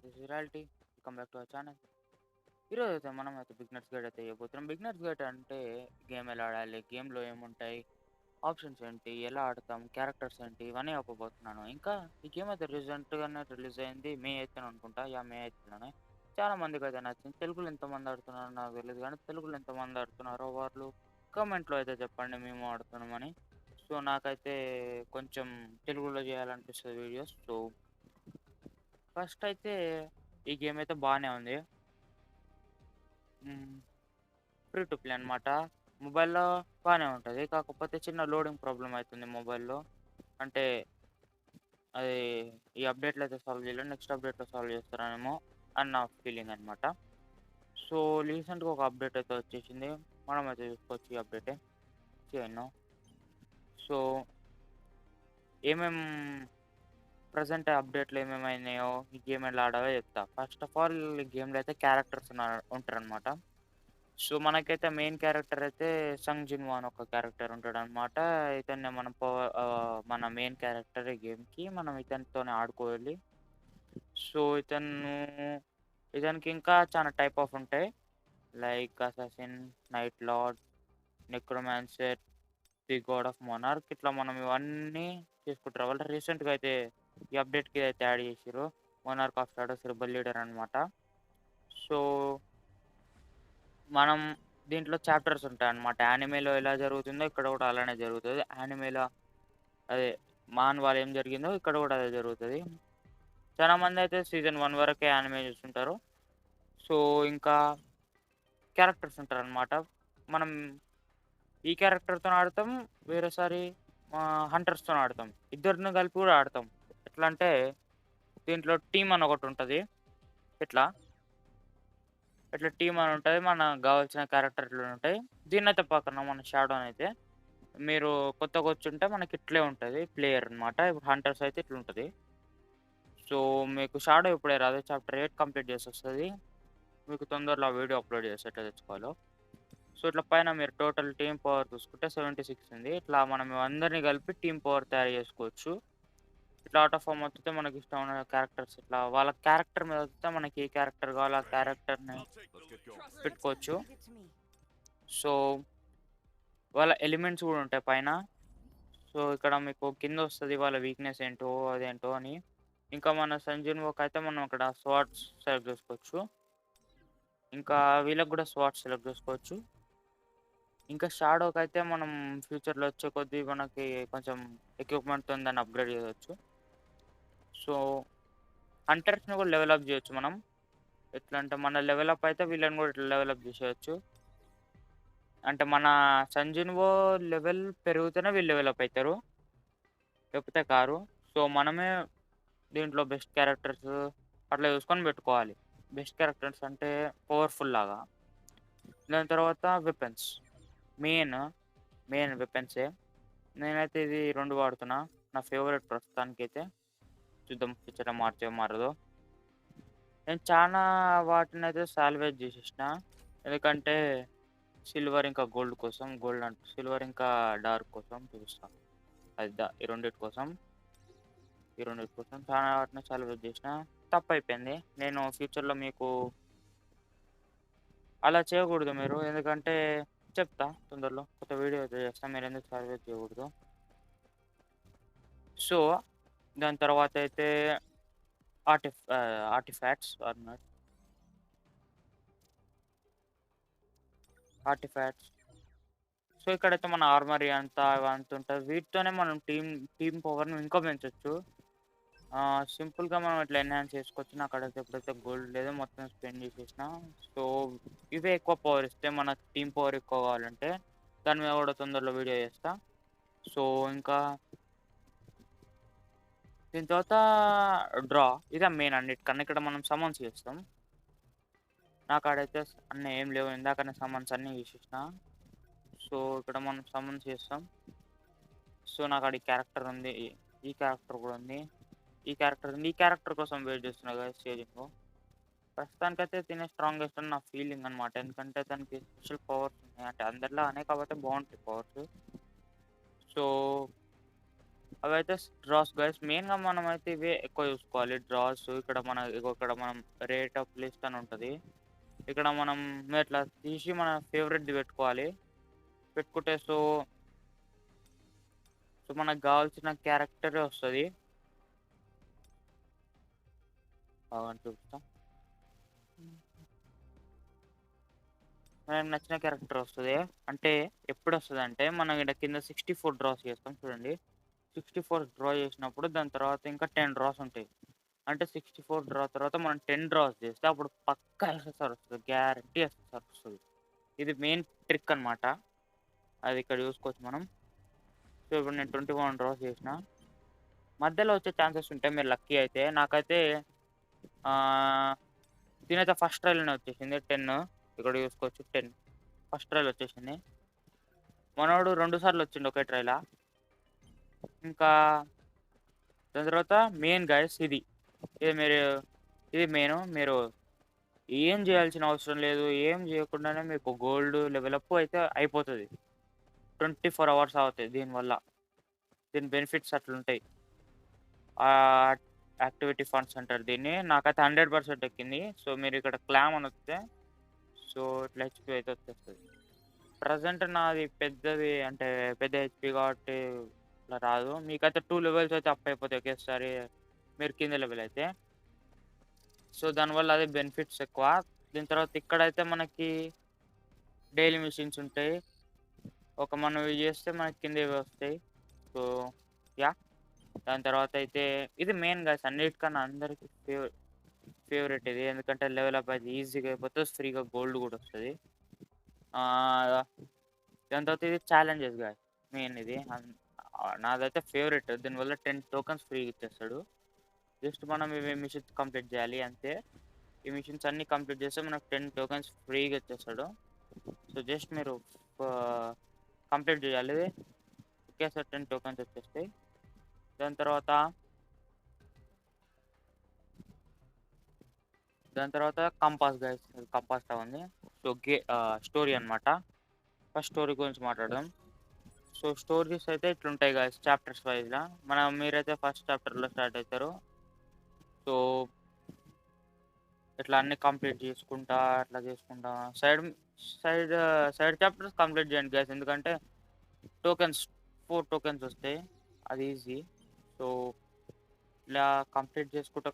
This is reality. Welcome back to our channel. ఈరోజు అయితే మనం అయితే బిగినర్స్ గైడ్ అయితే చేయబోతున్నాం. బిగినర్స్ గైడ్ అంటే గేమ్ ఎలా ఆడాలి, గేమ్లో ఏముంటాయి, ఆప్షన్స్ ఏంటి, ఎలా ఆడతాం, క్యారెక్టర్స్ ఏంటి, ఇవన్నీ చెప్పబోతున్నాను. ఇంకా ఈ గేమ్ అయితే రీసెంట్గానే రిలీజ్ అయింది. మే 8 అనుకుంటా. మే 8లోనే చాలా మందికి అయితే నచ్చింది. తెలుగులో ఎంతమంది ఆడుతున్నారో నాకు తెలియదు, కానీ తెలుగులో ఎంతమంది ఆడుతున్నారో వాళ్ళు కామెంట్లో అయితే చెప్పండి, మేము ఆడుతున్నామని. సో నాకైతే కొంచెం తెలుగులో చేయాలనిపిస్తుంది వీడియోస్. సో ఫస్ట్ అయితే ఈ గేమ్ అయితే బాగానే ఉంది. ఫ్రీ టు ప్లే అనమాట. మొబైల్‌లో బానే ఉంటది. కాకపోతే చిన్న లోడింగ్ ప్రాబ్లమ్ అయితుంది మొబైల్‌లో. అంటే అది ఈ అప్డేట్‌లో అయితే సాల్వ్ చేయలేదు. నెక్స్ట్ అప్డేట్‌లో సాల్వ్ చేస్తారేమో అని నా ఫీలింగ్ అనమాట. సో రీసెంట్‌గా ఒక అప్డేట్ అయితే వచ్చేసింది. మనమైతే చూసుకోవచ్చు ఈ అప్డేటే. చేయను. సో ఏమేం ప్రెజెంట్ అప్డేట్‌లో ఏమేమైనాయో, ఈ గేమ్ ఎలా ఆడాలో చెప్తా. ఫస్ట్ ఆఫ్ ఆల్ ఈ గేమ్‌లో అయితే క్యారెక్టర్స్ ఉంటారనమాట. సో మనకైతే మెయిన్ క్యారెక్టర్ అయితే సంగ్ జిన్‌వో అని ఒక క్యారెక్టర్ ఉంటాడనమాట. ఇతన్ని మనం మన మెయిన్ క్యారెక్టర్ ఈ గేమ్‌కి. మనం ఇతనితోనే ఆడుకోవాలి. సో ఇతనికి ఇంకా చాలా టైప్ ఆఫ్ ఉంటాయి. Like assassin, night lord, necromancer, the God of monarch, ఇట్లా మనం ఇవన్నీ చేసుకుంటూ రావాలి. రీసెంట్‌గా అయితే ఈ అప్డేట్‌కి అయితే యాడ్ చేసిర్రు. Monarch of shadows rebel leader అనమాట. సో మనం దీంట్లో చాప్టర్స్ ఉంటాయన్నమాట. యానిమేలో ఎలా జరుగుతుందో ఇక్కడ కూడా అలానే జరుగుతది. యానిమేలో అదే మాన్‌వాలో ఏం జరిగిందో ఇక్కడ కూడా అదే జరుగుతది. చాలా మందయితే సీజన్ 1 వరకే యానిమే చూస్తుంటారు. సో ఇంకా క్యారెక్టర్స్ ఉంటారన్నమాట. మనం ఈ క్యారెక్టర్‌తోని ఆడతాం. వేరేసారి హంటర్స్‌తోని ఆడతాం. ఇద్దరిని కలిపి కూడా ఆడతాం. ఎట్లా అంటే దీంట్లో టీమ్ అని ఒకటుంటది. ఇట్లా, ఇట్లా టీమ్ అని ఉంటది. మనకు గావాల్సిన క్యారెక్టర్‌లుంటాయి. దీన్నయితే పక్కన మన షాడోనయితే మీరు కొత్తగొచ్చుంటే మనకిట్లే ఉంటది ప్లేయర్ అనమాట. ఇప్పుడు హంటర్స్ అయితే ఇట్లుంటది. సో మీకు షాడో ఇప్పుడే రాదు. చాప్టర్ 8 కంప్లీట్ చేసొస్తది. మీకు తొందరలో ఆ వీడియో అప్‌లోడ్ చేస్తా ఎట్లా తెచ్చుకోవాలో. సో ఇట్లా పైన మీరు టోటల్ టీమ్ పవర్ చూసుకుంటే 76 ఉంది. ఇట్లా మనం అందరిని కలిపి టీమ్ పవర్ తయారు చేసుకోవచ్చు. ఇట్లా ఆటో ఫార్మ్ ఒత్తితే మనకిష్టమైన క్యారెక్టర్స్ ఇట్లా వాళ్ళ క్యారెక్టర్ మీద ఒత్తితే మనకి ఏ క్యారెక్టర్ కావాలో ఆ క్యారెక్టర్‌ని పెట్టుకోవచ్చు. సో వాళ్ళ ఎలిమెంట్స్ గూడా ఉంటాయి పైన. సో ఇక్కడ మీకు కిందొస్తది వాళ్ళ వీక్‌నెస్ ఏంటో, అదేంటో అని. ఇంకా మన సంజీవనికైతే మనం అక్కడ స్వాట్స్ సెలెక్ట్ జేసుకోవచ్చు. ఇంకా వీళ్ళకి గూడా స్వాట్స్ సెలెక్ట్ జేసుకోవచ్చు. ఇంకా షాడోకైతే మనం ఫ్యూచర్‌లో వచ్చే కొద్దీ మనకి కొంచెం ఎక్విప్‌మెంట్‌తోని దాన్ని అప్‌గ్రేడ్ జేయొచ్చు. సో హంటర్స్‌ని గూడా లెవెల్ అప్ జేయొచ్చు మనం. ఎట్లా అంటే మన లెవెల్ అప్ అయితే వీళ్ళని గూడా ఇట్లా లెవెల్ అప్ జేసేయొచ్చు. అంటే మన సంజీవో లెవెల్ పెరుగుతేనే వీళ్ళు లెవెల్ అప్ అయితారు. లేకపోతే కారు. సో మనమే దీంట్లో బెస్ట్ క్యారెక్టర్స్ అట్లా చూసుకొని పెట్టుకోవాలి. బెస్ట్ క్యారెక్టర్స్ అంటే పవర్‌ఫుల్ లాగా. దాని తర్వాత వెపన్స్. Main, main వెపన్సే. నేనైతే ఇది 2 వాడుతున్నా. నా ఫేవరెట్ ప్రస్తుతానికైతే. చూద్దాం ఫ్యూచర్‌లో మార్చో మారదో. నేను చానా వాటినైతే సాల్వేజ్ చేసేసిన. ఎందుకంటే సిల్వర్ ఇంకా గోల్డ్ కోసం. సిల్వర్ ఇంకా డార్క్ కోసం చూస్తా. ఈ రెండిటి కోసం. ఈ రెండిటి కోసం చాలా వాటిని సాల్వేజ్ చేసిన. తప్పైపోయింది. నేను ఫ్యూచర్‌లో మీకు అలా చేయకూడదు మీరు. ఎందుకంటే చెప్తా తొందరలో. కొత్త వీడియో అయితే చేస్తా. మీరెందుకు సాల్వేజ్ చేయకూడదు. సో, దాని తర్వాతయితే artefacts are not artefacts. So, ఇక్కడైతే మన ఆర్మరీ అంతా అవంతా ఉంటది. వీటితోనే మనం టీమ్ పవర్‌ని ఇంకా పెంచొచ్చు. సింపుల్‌గా మనం ఇట్లా ఎన్హాన్స్ చేసుకోవచ్చు. నాకాడైతే ఎప్పుడైతే గోల్డ్ లేదో మొత్తం స్పెండ్ చేసేసిన. సో, ఇవే ఎక్కువ పవర్ ఇస్తాయి. మనకు టీమ్ పవర్ ఎక్కువ కావాలంటే. దాని మీద కూడా తొందరలో వీడియో చేస్తా. సో, ఇంకా దీని తర్వాత డ్రా. ఇదే మెయిన్ అన్నిటికన్నా. ఇక్కడ మనం సమ్మన్స్ చేస్తాం. నాకాడైతే అన్నీ ఏం లేవు. ఇందాకనే సమ్మన్స్ అన్నీ చేసేసిన. సో, ఇక్కడ మనం సమ్మన్స్ చేస్తాం. సో, నాకాడ ఈ క్యారెక్టర్ ఉంది. ఈ క్యారెక్టర్ కూడా ఉంది. ఈ క్యారెక్టర్ ఉంది. ఈ క్యారెక్టర్ కోసం వెయిట్ చేస్తున్నా గైస్ స్టేజింగ్‌లో. ప్రస్తుతానికైతే తినే స్ట్రాంగెస్ట్ అని నా ఫీలింగ్ అనమాట. ఎందుకంటే తనకి స్పెషల్ పవర్స్ ఉన్నాయి. అంటే అందరిలానే కాకపోతే బావుంటాయి పవర్స్. సో, అవైతే డ్రాస్ గైస్. మెయిన్‌గా మనమైతే ఇవే ఎక్కువ చూసుకోవాలి డ్రాస్. ఇక్కడ మనం రేట్ ఆఫ్ లిస్ట్ అని ఉంటది. ఇక్కడ మనం ఇట్లా తీసి మన ఫేవరెట్‌ది పెట్టుకోవాలి. పెట్టుకుంటే సో మనకు కావాల్సిన క్యారెక్టరే వస్తది. ఆగండి చూపిస్తా. మనకు నచ్చిన క్యారెక్టర్ వస్తది. అంటే ఎప్పుడొస్తదంటే మనం ఈడ కింద 64 డ్రాస్ చేస్తాం చూడండి. 64 డ్రా చేసినప్పుడు దాని తర్వాత ఇంకా 10 డ్రాస్ ఉంటాయి. అంటే 64 డ్రా తర్వాత మనం 10 డ్రాస్ చేస్తే అప్పుడు పక్కా ఎస్ఎస్ఆర్ వస్తది. గ్యారంటీ ఎస్ఎస్ఆర్ వస్తది. ఇది మెయిన్ ట్రిక్ అన్నమాట. అది ఇక్కడ చూసుకోవచ్చు మనం. సో ఇప్పుడు నేను 21 డ్రాస్ చేసిన. మధ్యలో వచ్చే ఛాన్సెస్ ఉంటాయి మీరు లక్కీ అయితే. నాకైతే దీనైతే ఫస్ట్ ట్రైల్‌లోనే వచ్చేసింది 10. ఇక్కడ చూసుకోవచ్చు 10 ఫస్ట్ ట్రైల్ వచ్చేసింది. మనోడు 2 సార్లు వచ్చిండు ఒకే ట్రైలా. ఇంకా దాని తర్వాత మెయిన్ గైస్ ఇది. ఇది మీరు ఇది మెయిను. మీరు ఏం చేయాల్సిన అవసరం లేదు. ఏం చేయకుండానే మీకు గోల్డ్ లెవెల్ అప్ అయితే అయిపోతది. 24 అవర్స్ అవుతాయి దీనివల్ల. దీని బెనిఫిట్స్ అట్లుంటాయి. యాక్టివిటీ ఫండ్స్ అంటారు దీన్ని. నాకైతే 100% ఎక్కింది. సో మీరు ఇక్కడ క్లామ్ అని వస్తే సో ఇట్లా హెచ్‌పీ అయితే వచ్చేస్తది. ప్రెజెంట్ నాది పెద్దది అంటే పెద్ద హెచ్‌పీ కాబట్టి ఇట్లా రాదు. మీకైతే 2 లెవెల్స్ అయితే అప్ అయిపోతాయి ఒకేసారి మీరు కింద లెవెల్ అయితే. సో దానివల్ల అదే బెనిఫిట్స్ ఎక్కువ. దీని తర్వాత ఇక్కడైతే మనకి డైలీ మిషన్స్ ఉంటాయి. మనం ఇవి చేస్తే మనకి కింద ఇవి వస్తాయి. So yeah! దాని తర్వాత అయితే ఇది మెయిన్ గైస్ అన్నిటికన్నా అందరికి ఫేవరెట్ ఇది. ఎందుకంటే లెవెల్ అప్ అయితే ఈజీగా అయిపోతది. ఫ్రీగా గోల్డ్ కూడా వస్తది. ఆహ్, దాని తర్వాత ఇది ఛాలెంజెస్ గైస్ మెయిన్ ఇది. నాదైతే ఫేవరెట్. దీనివల్ల 10 టోకెన్స్ ఫ్రీగా ఇచ్చేస్తాడు. జస్ట్ మనం ఇవి మిషన్స్ కంప్లీట్ చేయాలి అంతే. ఈ మిషన్స్ అన్నీ కంప్లీట్ చేస్తే మనకు 10 టోకెన్స్ ఫ్రీగా ఇచ్చేస్తాడు. సో జస్ట్ మీరు కంప్లీట్ చేయాలి. ఒకేసారి 10 టోకెన్స్ వచ్చేస్తాయి. దాని తర్వాత కంపాస్ గైస్. కంపాస్‌లో ఉంది. సో స్టోరీ అన్నమాట. ఫస్ట్ స్టోరీ గురించి మాట్లాడదాం. సో స్టోరీస్ అయితే ఇట్లుంటాయి గైస్ చాప్టర్స్ వైస్‌గా. మీరైతే ఫస్ట్ చాప్టర్‌లో స్టార్ట్ అయితారు. సో ఇట్లా అన్నీ కంప్లీట్ చేసుకుంటా, అట్లా చేసుకుంటా సైడ్ సైడ్ చాప్టర్స్ కంప్లీట్ చేయండి గైస్. ఎందుకంటే టోకెన్స్ 4 టోకెన్స్ వస్తాయి. అది ఈజీ. సో ఇలా కంప్లీట్ చేసుకుంటూ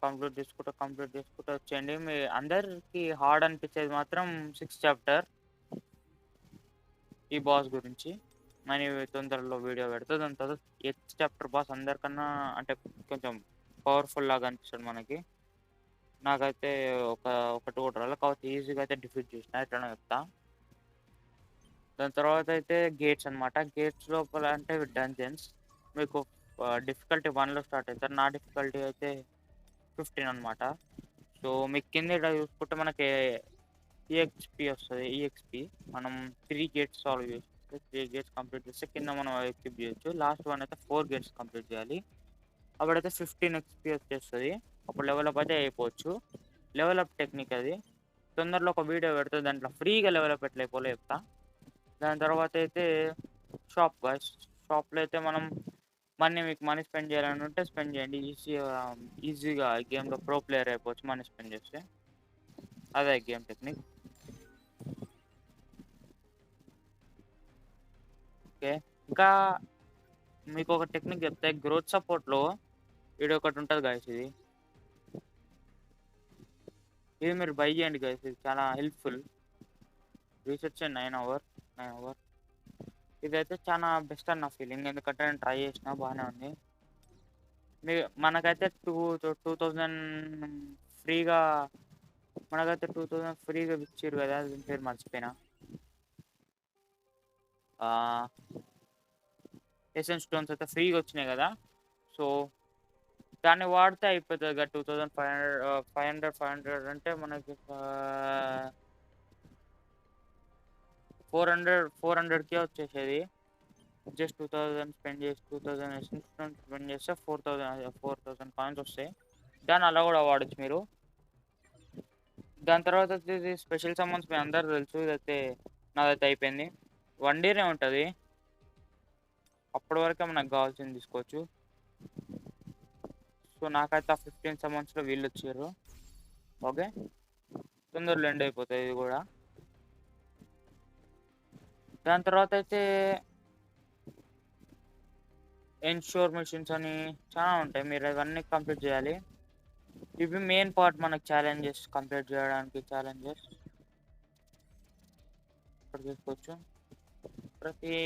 వచ్చేయండి. మీ అందరికి హార్డ్ అనిపించేది మాత్రం 6 చాప్టర్ ఈ బాస్ గురించి. నేను తొందరలో వీడియో పెడతా. దాని తర్వాత 8థ్ చాప్టర్ బాస్ అందరికన్నా అంటే కొంచెం పవర్‌ఫుల్ లాగా అనిపిస్తాడు మనకి. నాకైతే ఒకటి కూడా రాలే. కాకపోతే ఈజీగా అయితే డిఫీట్ చేసిన ఎట్లనో చెప్తా. దాని తర్వాత అయితే గేట్స్ అన్నమాట. గేట్స్ లోపల అంటే డంజన్స్. మీకు డిఫికల్టీ 1లో స్టార్ట్ అవుతారు. నా డిఫికల్టీ అయితే 15 అన్నమాట. సో మీకు కింద ఈడ చూసుకుంటే మనకి ఈఎక్స్‌పీ వస్తది. ఈఎక్స్‌పీ మనం 3 గేట్స్ సాల్వ్ చేస్తే 3 గేట్స్ కంప్లీట్ చేస్తే కింద మనం ఎక్విప్ చేయొచ్చు. లాస్ట్ వన్ అయితే 4 గేట్స్ కంప్లీట్ చేయాలి. అప్పుడైతే 15 ఎక్స్‌పీ వచ్చేస్తది. అప్పుడు లెవెల్ అప్ అయితే అయిపోవచ్చు. లెవెల్ అప్ టెక్నిక్ అది. తొందరలో ఒక వీడియో పెడితే దాంట్లో ఫ్రీగా లెవెల్ అప్ ఎట్లా అయిపోవాలో చెప్తా. దాని తర్వాత అయితే షాప్ గైస్. షాప్‌లో అయితే మీకు మనీ స్పెండ్ చేయాలని ఉంటే స్పెండ్ చేయండి. ఈజీగా ఈ గేమ్‌లో ప్రో ప్లేయర్ అయిపోవచ్చు మనీ స్పెండ్ చేస్తే. అదే గేమ్ టెక్నిక్. ఓకే. ఇంకా మీకొక టెక్నిక్ చెప్తే గ్రోత్ సపోర్ట్‌లో ఒకటి ఉంటది గైస్ ఇది. ఇది మీరు బై చేయండి గైస్. ఇది చాలా హెల్ప్‌ఫుల్. Research 9 hour. ఇదైతే చాలా బెస్ట్ అని నా ఫీలింగ్. ఎందుకంటే నేను ట్రై చేసిన బానే ఉంది. మనకైతే 2000 ఫ్రీగా మనకైతే 2000 ఫ్రీగా ఇచ్చిర్రు కదా! దీని పేరు మర్చిపోయినా. ఆహ్, ఎసెన్స్ స్టోన్స్ అయితే ఫ్రీగా వచ్చినాయి కదా! సో దాన్ని వాడితే అయిపోతదిగా 500 అంటే మనకి 400కే వచ్చేసేది. జస్ట్ 2000 స్పెండ్ చేసి 2000 ఎసెన్స్ స్టోన్స్ స్పెండ్ చేస్తే 4000 కాయిన్స్ వస్తాయి. దాన్ని అలా కూడా వాడొచ్చు మీరు. దాని తర్వాత వచ్చేసి స్పెషల్ సమ్మన్స్ మీ అందరికి తెలుసు. నాదైతే అయిపోయింది. 1 డేనే ఉంటది. అప్పటి వరకే మనకు కావాల్సింది తీసుకోవచ్చు. సో నాకైతే ఆ 15 monthsలో వీళ్ళు వచ్చారు. ఓకే, తొందరలో ఎండ్ అయిపోతుంది ఇది కూడా. దాని తర్వాత అయితే ఎన్షూర్ మిషన్స్ అని చాలా ఉంటాయి, మీరు అవన్నీ కంప్లీట్ చేయాలి. ఇవి మెయిన్ పార్ట్ మనకు ఛాలెంజెస్ కంప్లీట్ చేయడానికి. ఛాలెంజెస్ ఇక్కడ చూసుకోవచ్చు, ప్రతి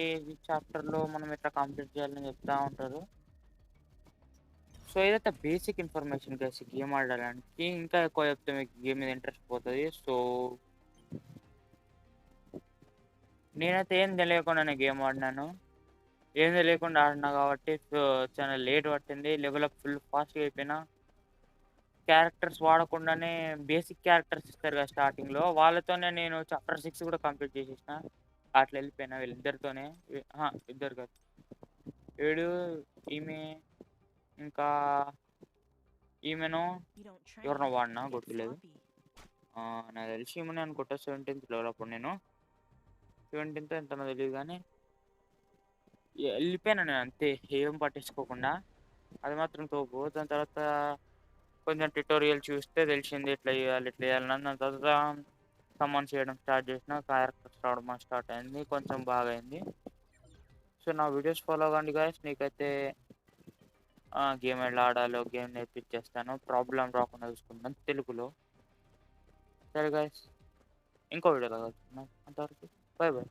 చాప్టర్లో మనం ఇట్లా కంప్లీట్ చేయాలని చెప్తా ఉంటారు. సో ఇదైతే బేసిక్ ఇన్ఫర్మేషన్ గైస్ గేమ్ ఆడడానికి. ఇంకా ఎక్కువ చెప్తే మీకు గేమ్ మీద ఇంట్రెస్ట్ పోతుంది. సో నేనైతే ఏం తెలియకుండానే గేమ్ ఆడినాను, ఏం తెలియకుండా ఆడినా కాబట్టి సో చాలా లేట్ పట్టింది. లెవెల్ అప్ ఫుల్ ఫాస్ట్గా అయిపోయినా. క్యారెక్టర్స్ వాడకుండానే బేసిక్ క్యారెక్టర్స్ ఇస్తారు కదా స్టార్టింగ్లో, వాళ్ళతోనే నేను చాప్టర్ 6 కూడా కంప్లీట్ చేసేసిన. అట్లా వెళ్ళిపోయినా వీళ్ళిద్దరితోనే. ఇద్దరు కాదు, వీడు, ఈమె, ఇంకా ఈమెను ఎవరినో వాడినా గుర్తులేదు. నాకు తెలిసి ఈమెనే అనుకుంటా. 17th లెవెల్ అప్పుడు నేను 17th ఎంతనో తెలియదు కానీ వెళ్ళిపోయినా నేను అంతే, ఏం పట్టించుకోకుండా. అది మాత్రం తోపు. దాని తర్వాత కొంచెం ట్యుటోరియల్ చూస్తే తెలిసింది ఎట్లా చేయాలి ఎట్లా చేయాలని. దాని తర్వాత సమ్మన్ చేయడం స్టార్ట్ చేసిన, క్యారెక్టర్స్ రావడం స్టార్ట్ అయింది, కొంచెం బాగా అయింది. సో నా వీడియోస్ ఫాలో అవ్వండి గాయస్, నీకైతే గేమ్ ఎలా ఆడాలో గేమ్ నేర్పించేస్తాను, ప్రాబ్లం రాకుండా చూసుకుంటాను తెలుగులో. సరే గాయస్, ఇంకో వీడియోలో కలుసుకుందాం. అంతవరకు బై బై.